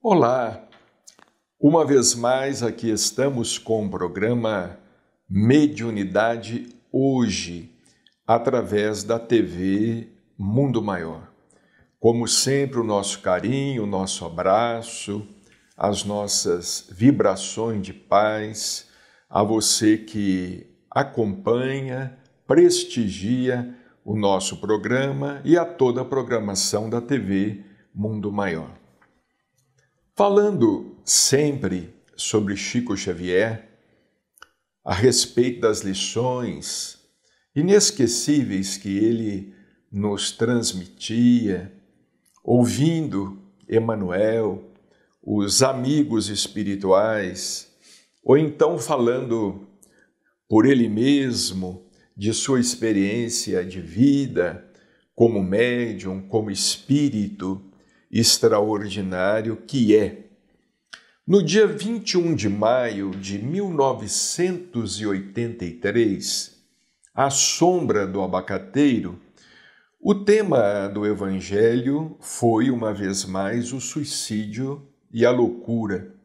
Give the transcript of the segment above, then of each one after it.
Olá! Uma vez mais aqui estamos com o programa Mediunidade Hoje, através da TV Mundo Maior. Como sempre, o nosso carinho, o nosso abraço, as nossas vibrações de paz a você que acompanha, prestigia o nosso programa e a toda a programação da TV Mundo Maior. Falando sempre sobre Chico Xavier, a respeito das lições inesquecíveis que ele nos transmitia, ouvindo Emmanuel, os amigos espirituais, ou então falando por ele mesmo de sua experiência de vida como médium, como espírito extraordinário que é. No dia 21 de maio de 1983, à sombra do abacateiro, o tema do Evangelho foi, uma vez mais, o suicídio e a loucura.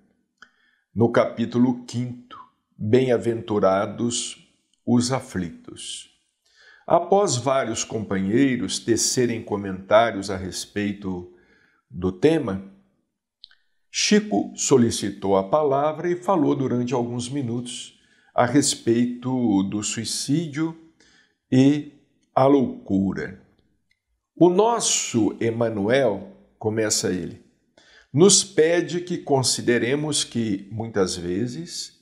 No capítulo 5, Bem-aventurados os aflitos. Após vários companheiros tecerem comentários a respeito do tema, Chico solicitou a palavra e falou durante alguns minutos a respeito do suicídio e a loucura. O nosso Emmanuel, começa ele, nos pede que consideremos que, muitas vezes,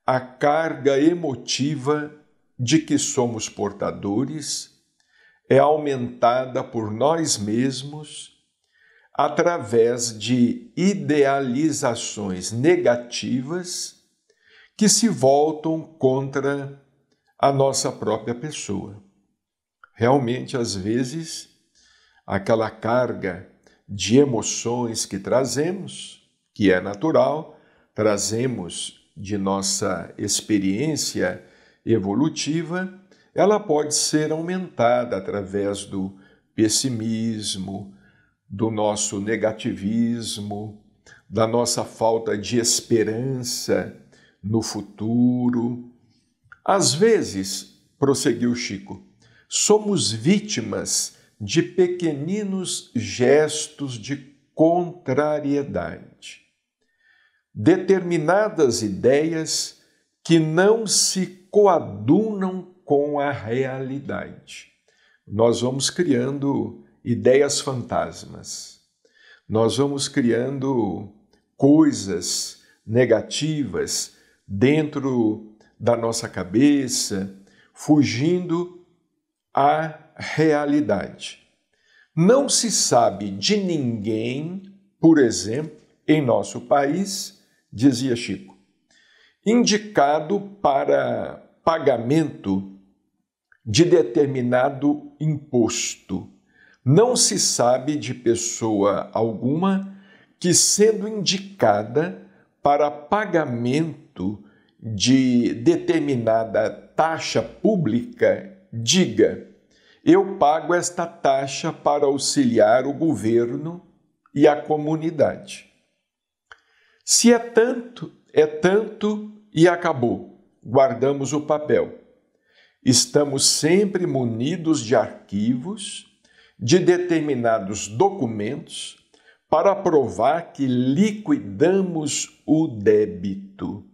a carga emotiva de que somos portadores é aumentada por nós mesmos através de idealizações negativas que se voltam contra a nossa própria pessoa. Realmente, às vezes, aquela carga de emoções que trazemos, que é natural, trazemos de nossa experiência evolutiva, ela pode ser aumentada através do pessimismo, do nosso negativismo, da nossa falta de esperança no futuro. Às vezes, prosseguiu Chico, somos vítimas de pequeninos gestos de contrariedade. Determinadas ideias que não se coadunam com a realidade. Nós vamos criando ideias fantasmas. Nós vamos criando coisas negativas dentro da nossa cabeça, fugindo à realidade. Não se sabe de ninguém, por exemplo, em nosso país, dizia Chico, indicado para pagamento de determinado imposto. Não se sabe de pessoa alguma que, sendo indicada para pagamento de determinada taxa pública, diga: eu pago esta taxa para auxiliar o governo e a comunidade. Se é tanto e acabou. Guardamos o papel. Estamos sempre munidos de arquivos, de determinados documentos, para provar que liquidamos o débito.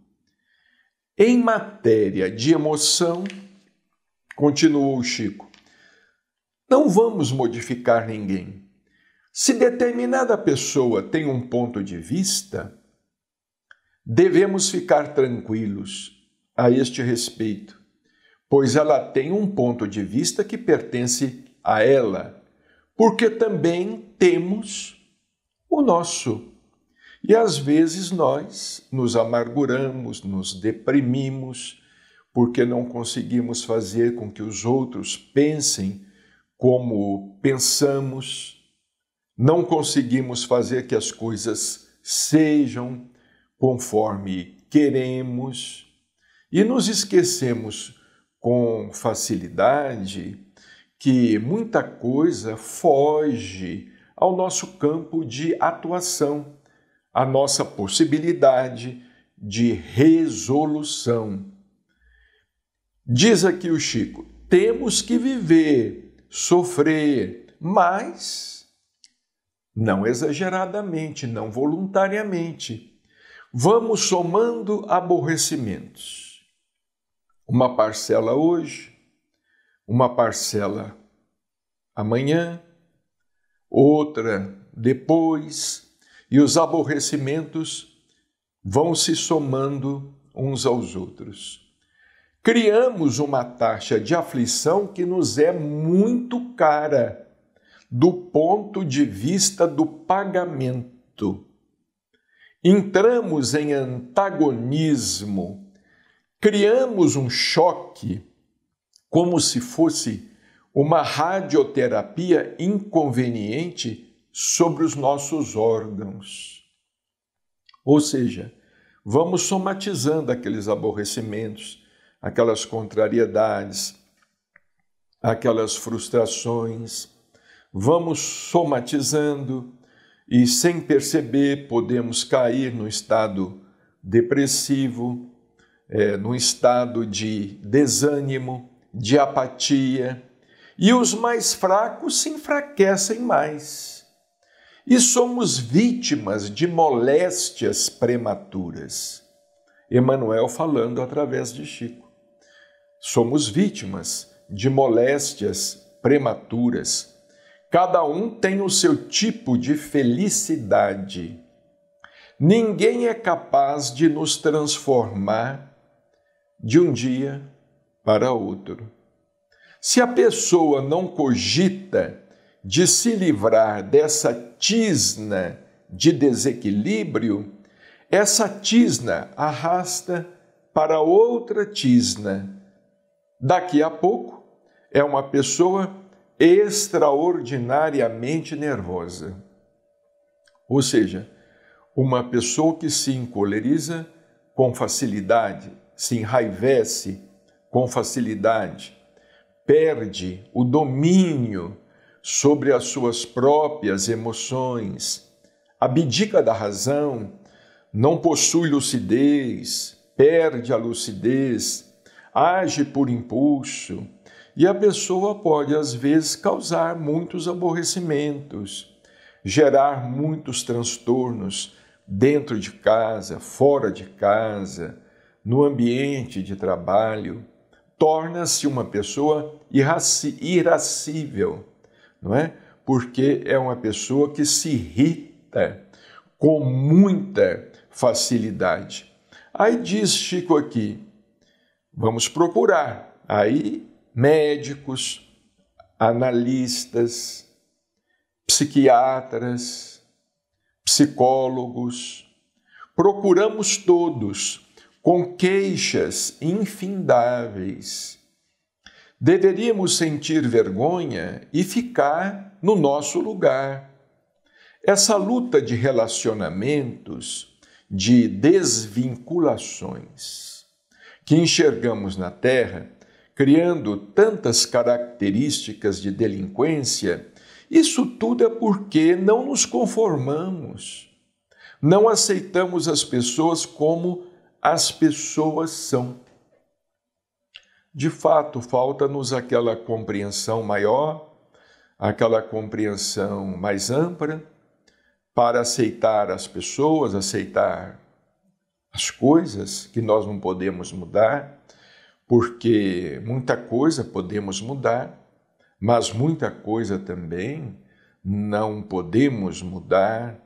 Em matéria de emoção, continuou Chico, não vamos modificar ninguém. Se determinada pessoa tem um ponto de vista, devemos ficar tranquilos a este respeito, pois ela tem um ponto de vista que pertence a ela, porque também temos o nosso. E às vezes nós nos amarguramos, nos deprimimos, porque não conseguimos fazer com que os outros pensem como pensamos, não conseguimos fazer que as coisas sejam conforme queremos e nos esquecemos com facilidade que muita coisa foge ao nosso campo de atuação, a nossa possibilidade de resolução. Diz aqui o Chico, temos que viver, sofrer, mas não exageradamente, não voluntariamente. Vamos somando aborrecimentos. Uma parcela hoje, uma parcela amanhã, outra depois, e os aborrecimentos vão se somando uns aos outros. Criamos uma taxa de aflição que nos é muito cara do ponto de vista do pagamento. Entramos em antagonismo, criamos um choque como se fosse uma radioterapia inconveniente sobre os nossos órgãos. Ou seja, vamos somatizando aqueles aborrecimentos, aquelas contrariedades, aquelas frustrações, vamos somatizando e, sem perceber, podemos cair num estado depressivo, num estado de desânimo, de apatia, e os mais fracos se enfraquecem mais. E somos vítimas de moléstias prematuras. Emmanuel falando através de Chico. Somos vítimas de moléstias prematuras. Cada um tem o seu tipo de felicidade. Ninguém é capaz de nos transformar de um dia para outro. Se a pessoa não cogita de se livrar dessa tisna de desequilíbrio, essa tisna arrasta para outra tisna. Daqui a pouco é uma pessoa extraordinariamente nervosa. Ou seja, uma pessoa que se encoleriza com facilidade, se enraivece com facilidade, perde o domínio sobre as suas próprias emoções, abdica da razão, não possui lucidez, perde a lucidez, age por impulso, e a pessoa pode, às vezes, causar muitos aborrecimentos, gerar muitos transtornos dentro de casa, fora de casa, no ambiente de trabalho. Torna-se uma pessoa irascível, não é? Porque é uma pessoa que se irrita com muita facilidade. Aí diz Chico aqui, vamos procurar aí médicos, analistas, psiquiatras, psicólogos. Procuramos todos com queixas infindáveis. Deveríamos sentir vergonha e ficar no nosso lugar. Essa luta de relacionamentos, de desvinculações, que enxergamos na Terra, criando tantas características de delinquência, isso tudo é porque não nos conformamos, não aceitamos as pessoas como as pessoas são. De fato, falta-nos aquela compreensão maior, aquela compreensão mais ampla, para aceitar as pessoas, aceitar as coisas que nós não podemos mudar, porque muita coisa podemos mudar, mas muita coisa também não podemos mudar.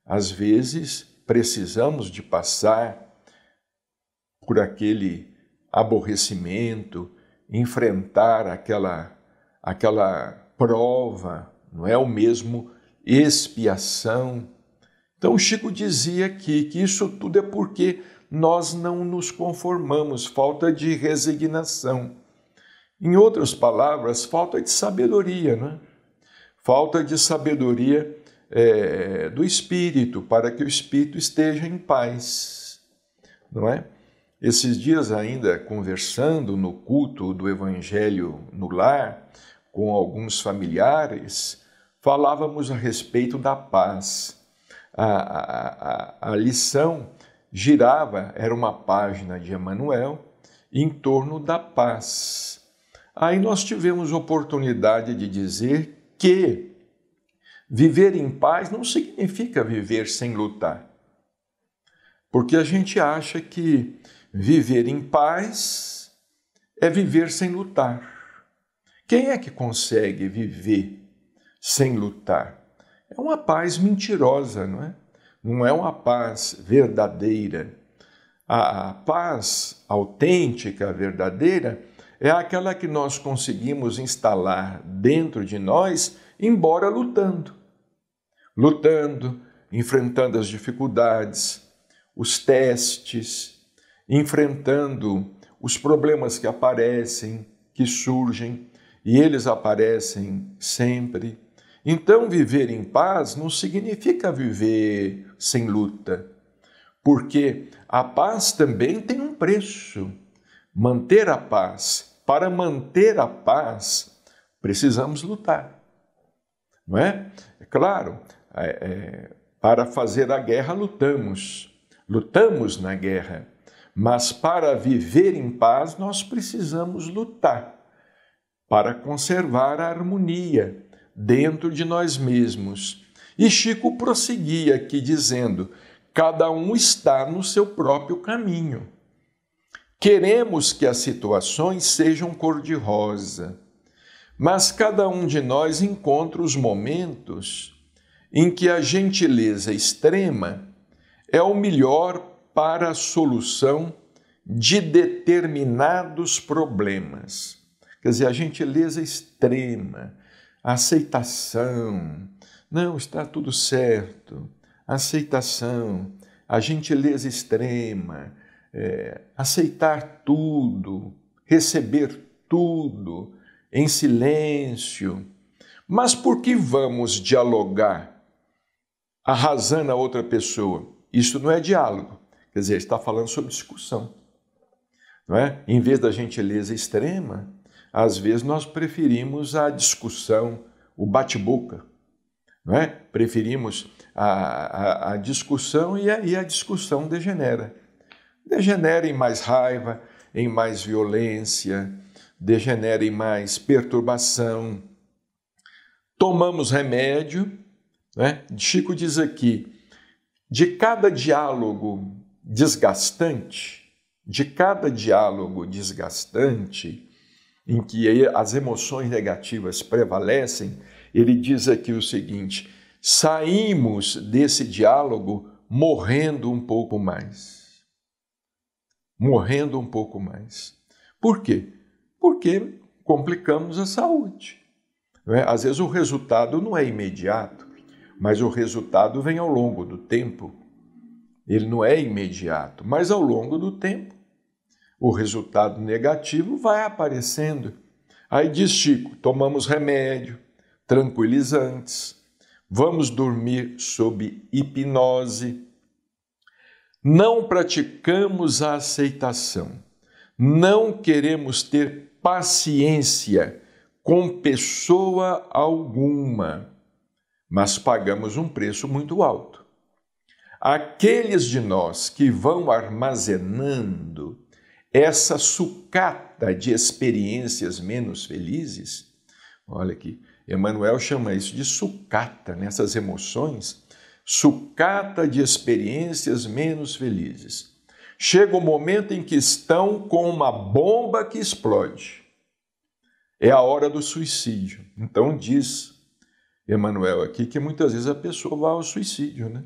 Às vezes, precisamos de passar por aquele aborrecimento, enfrentar aquela prova, não é o mesmo expiação. Então Chico dizia aqui que isso tudo é porque nós não nos conformamos, falta de resignação. Em outras palavras, falta de sabedoria, né? Falta de sabedoria do Espírito, para que o Espírito esteja em paz, não é? Esses dias ainda, conversando no culto do Evangelho no lar, com alguns familiares, falávamos a respeito da paz. A lição girava, era uma página de Emmanuel, em torno da paz. Aí nós tivemos oportunidade de dizer que viver em paz não significa viver sem lutar. Porque a gente acha que viver em paz é viver sem lutar. Quem é que consegue viver sem lutar? É uma paz mentirosa, não é? Não é uma paz verdadeira. A paz autêntica, verdadeira, é aquela que nós conseguimos instalar dentro de nós, embora lutando. Lutando, enfrentando as dificuldades, os testes, enfrentando os problemas que aparecem, que surgem, e eles aparecem sempre. Então, viver em paz não significa viver sem luta, porque a paz também tem um preço. Manter a paz. Para manter a paz, precisamos lutar. Não é? É claro, para fazer a guerra lutamos na guerra, mas para viver em paz nós precisamos lutar para conservar a harmonia dentro de nós mesmos. E Chico prosseguia aqui dizendo: cada um está no seu próprio caminho. Queremos que as situações sejam cor-de-rosa, mas cada um de nós encontra os momentos em que a gentileza extrema é o melhor para a solução de determinados problemas. Quer dizer, a gentileza extrema, a aceitação, não, está tudo certo, a aceitação, a gentileza extrema, aceitar tudo, receber tudo em silêncio. Mas por que vamos dialogar arrasando a outra pessoa? Isso não é diálogo, quer dizer, está falando sobre discussão. Não é? Em vez da gentileza extrema, às vezes nós preferimos a discussão, o bate-boca. Não é? Preferimos a discussão e aí a discussão degenera. Degenera em mais raiva, em mais violência, degenera em mais perturbação. Tomamos remédio, né? Chico diz aqui, de cada diálogo desgastante, em que as emoções negativas prevalecem, ele diz aqui o seguinte: saímos desse diálogo morrendo um pouco mais. Morrendo um pouco mais. Por quê? Porque complicamos a saúde. Não é? Às vezes o resultado não é imediato, mas o resultado vem ao longo do tempo. Ele não é imediato, mas ao longo do tempo o resultado negativo vai aparecendo. Aí diz Chico, tomamos remédio, tranquilizantes, vamos dormir sob hipnose, não praticamos a aceitação, não queremos ter paciência com pessoa alguma, mas pagamos um preço muito alto. Aqueles de nós que vão armazenando essa sucata de experiências menos felizes, olha aqui, Emmanuel chama isso de sucata, nessas emoções, sucata de experiências menos felizes. Chega o momento em que estão com uma bomba que explode. É a hora do suicídio. Então diz Emmanuel aqui que muitas vezes a pessoa vai ao suicídio, né?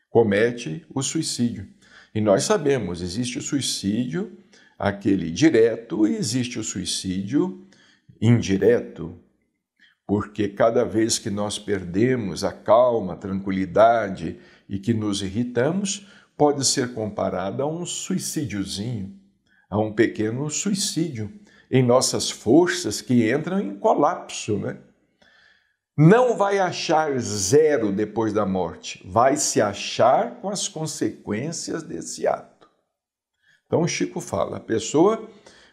Comete o suicídio. E nós sabemos, existe o suicídio, aquele direto, e existe o suicídio indireto, porque cada vez que nós perdemos a calma, a tranquilidade e que nos irritamos, pode ser comparado a um suicídiozinho, a um pequeno suicídio em nossas forças que entram em colapso, né? Não vai achar zero depois da morte, vai se achar com as consequências desse ato. Então Chico fala, a pessoa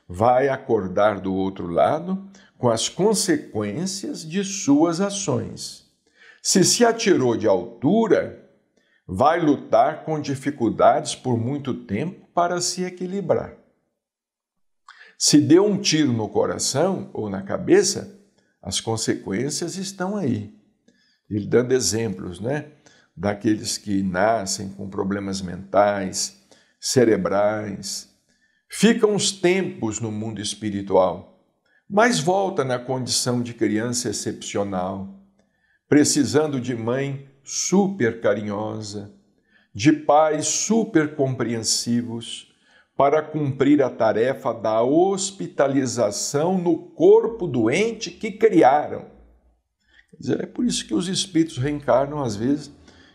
vai acordar do outro lado com as consequências de suas ações. Se atirou de altura, vai lutar com dificuldades por muito tempo para se equilibrar. Se deu um tiro no coração ou na cabeça, as consequências estão aí. Ele dando exemplos, né? Daqueles que nascem com problemas mentais, cerebrais, ficam uns tempos no mundo espiritual, mas volta na condição de criança excepcional, precisando de mãe super carinhosa, de pais super compreensivos, para cumprir a tarefa da hospitalização no corpo doente que criaram. Quer dizer, é por isso que os espíritos reencarnam, às vezes,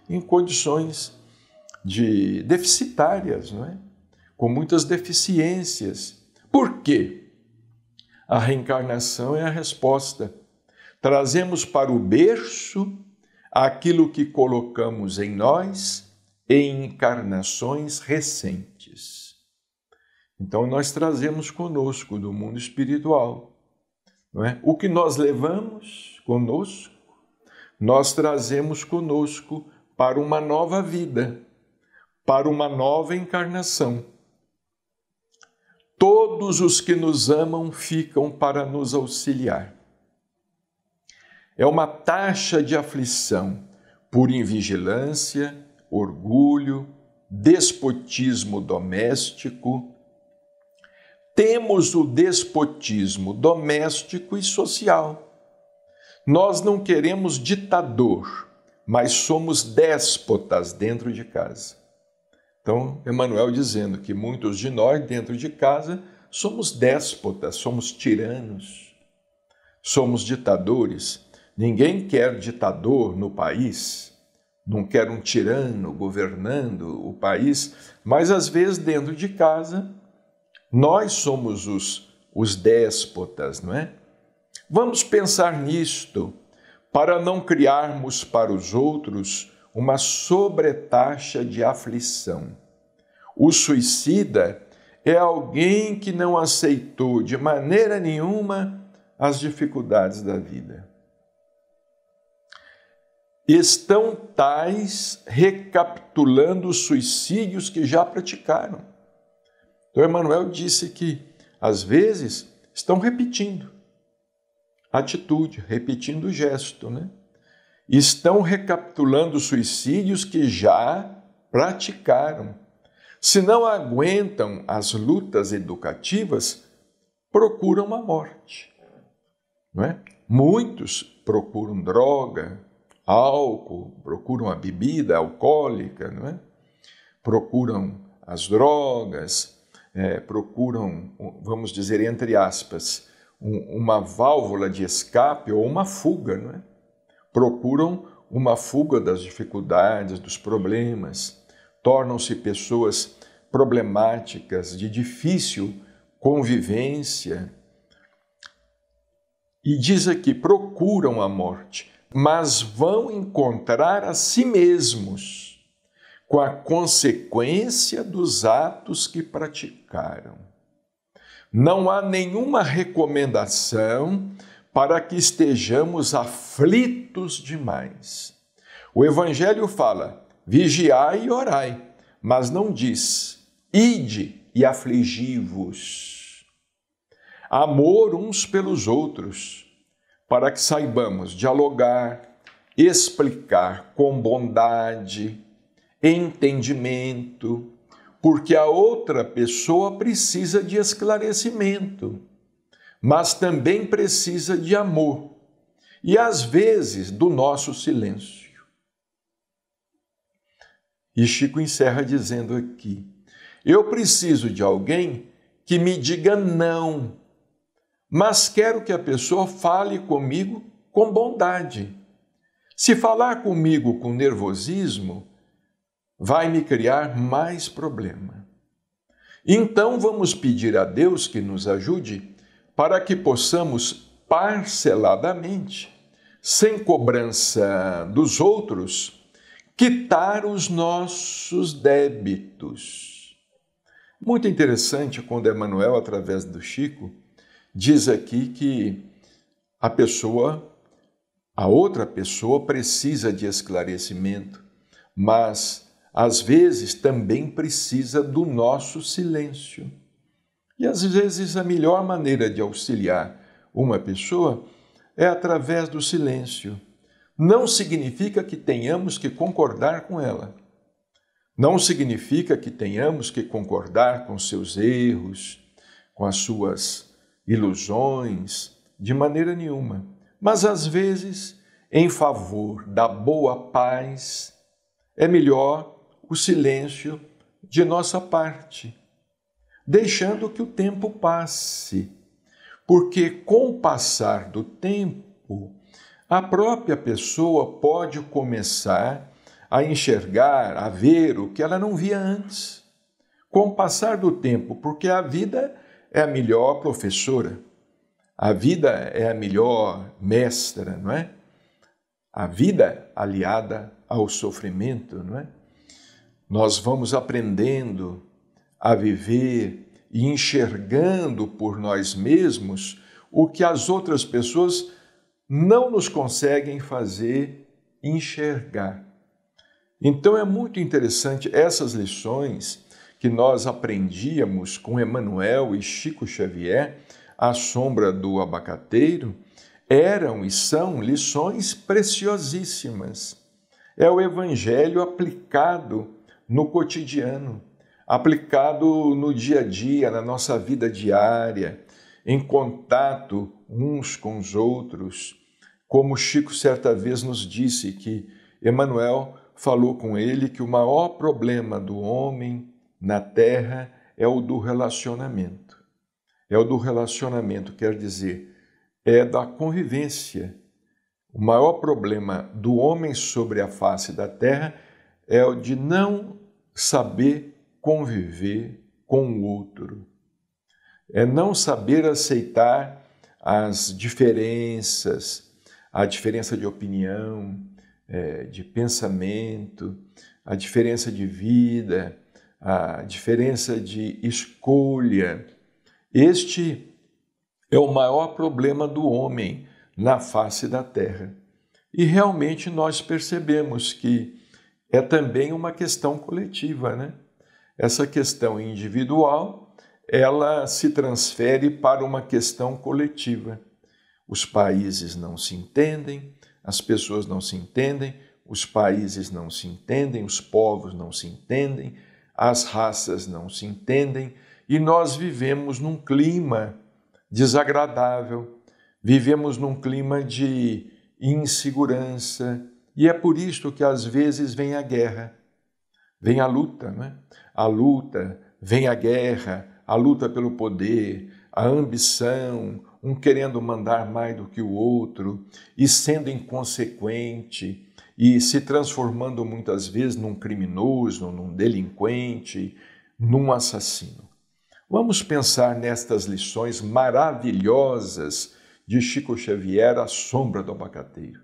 em condições deficitárias, não é? Com muitas deficiências. Por quê? A reencarnação é a resposta. Trazemos para o berço aquilo que colocamos em nós em encarnações recentes. Então, nós trazemos conosco do mundo espiritual, não é? O que nós levamos conosco, nós trazemos conosco para uma nova vida, para uma nova encarnação. Todos os que nos amam ficam para nos auxiliar. É uma taxa de aflição por invigilância, orgulho, despotismo doméstico. Temos o despotismo doméstico e social. Nós não queremos ditador, mas somos déspotas dentro de casa. Então, Emmanuel dizendo que muitos de nós dentro de casa somos déspotas, somos tiranos, somos ditadores. Ninguém quer ditador no país, não quer um tirano governando o país, mas às vezes dentro de casa nós somos os déspotas, não é? Vamos pensar nisto para não criarmos para os outros uma sobretaxa de aflição. O suicida é alguém que não aceitou de maneira nenhuma as dificuldades da vida. Estão tais recapitulando os suicídios que já praticaram. Então, Emmanuel disse que, às vezes, estão repetindo a atitude, repetindo o gesto, né? Estão recapitulando os suicídios que já praticaram. Se não aguentam as lutas educativas, procuram a morte, não é? Muitos procuram droga, álcool, procuram a bebida alcoólica, não é? Procuram as drogas, procuram, vamos dizer, entre aspas, uma válvula de escape ou uma fuga, não é? Procuram uma fuga das dificuldades, dos problemas, tornam-se pessoas problemáticas, de difícil convivência. E diz aqui, procuram a morte, mas vão encontrar a si mesmos com a consequência dos atos que praticaram. Não há nenhuma recomendação para que estejamos aflitos demais. O Evangelho fala, vigiai e orai, mas não diz, ide e afligi-vos. Amor uns pelos outros, para que saibamos dialogar, explicar com bondade, entendimento, porque a outra pessoa precisa de esclarecimento, mas também precisa de amor e, às vezes, do nosso silêncio. E Chico encerra dizendo aqui, eu preciso de alguém que me diga não, mas quero que a pessoa fale comigo com bondade. Se falar comigo com nervosismo, vai me criar mais problema. Então vamos pedir a Deus que nos ajude para que possamos parceladamente, sem cobrança dos outros, quitar os nossos débitos. Muito interessante quando Emmanuel, através do Chico, diz aqui que a outra pessoa precisa de esclarecimento, mas às vezes também precisa do nosso silêncio. E às vezes a melhor maneira de auxiliar uma pessoa é através do silêncio. Não significa que tenhamos que concordar com ela. Não significa que tenhamos que concordar com seus erros, com as suas ilusões, de maneira nenhuma. Mas às vezes, em favor da boa paz, é melhor o silêncio de nossa parte, deixando que o tempo passe, porque com o passar do tempo, a própria pessoa pode começar a enxergar, a ver o que ela não via antes. Com o passar do tempo, porque a vida é a melhor professora, a vida é a melhor mestra, não é? A vida aliada ao sofrimento, não é? Nós vamos aprendendo a viver e enxergando por nós mesmos o que as outras pessoas não nos conseguem fazer enxergar. Então é muito interessante essas lições que nós aprendíamos com Emmanuel e Chico Xavier, à sombra do abacateiro, eram e são lições preciosíssimas. É o Evangelho aplicado no cotidiano, aplicado no dia a dia, na nossa vida diária, em contato uns com os outros. Como Chico certa vez nos disse que Emmanuel falou com ele que o maior problema do homem na Terra é o do relacionamento. É o do relacionamento, quer dizer, é da convivência. O maior problema do homem sobre a face da Terra é o de não saber conviver com o outro. É não saber aceitar as diferenças, a diferença de opinião, de pensamento, a diferença de vida, a diferença de escolha. Este é o maior problema do homem na face da terra. E realmente nós percebemos que é também uma questão coletiva, né? Essa questão individual, ela se transfere para uma questão coletiva. Os países não se entendem, as pessoas não se entendem, os países não se entendem, os povos não se entendem, as raças não se entendem, e nós vivemos num clima desagradável, vivemos num clima de insegurança, e é por isso que às vezes vem a guerra, vem a luta, né? A luta, vem a guerra, a luta pelo poder, a ambição, um querendo mandar mais do que o outro e sendo inconsequente e se transformando muitas vezes num criminoso, num delinquente, num assassino. Vamos pensar nestas lições maravilhosas de Chico Xavier, A Sombra do Abacateiro.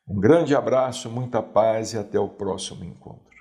Um grande abraço, muita paz e até o próximo encontro.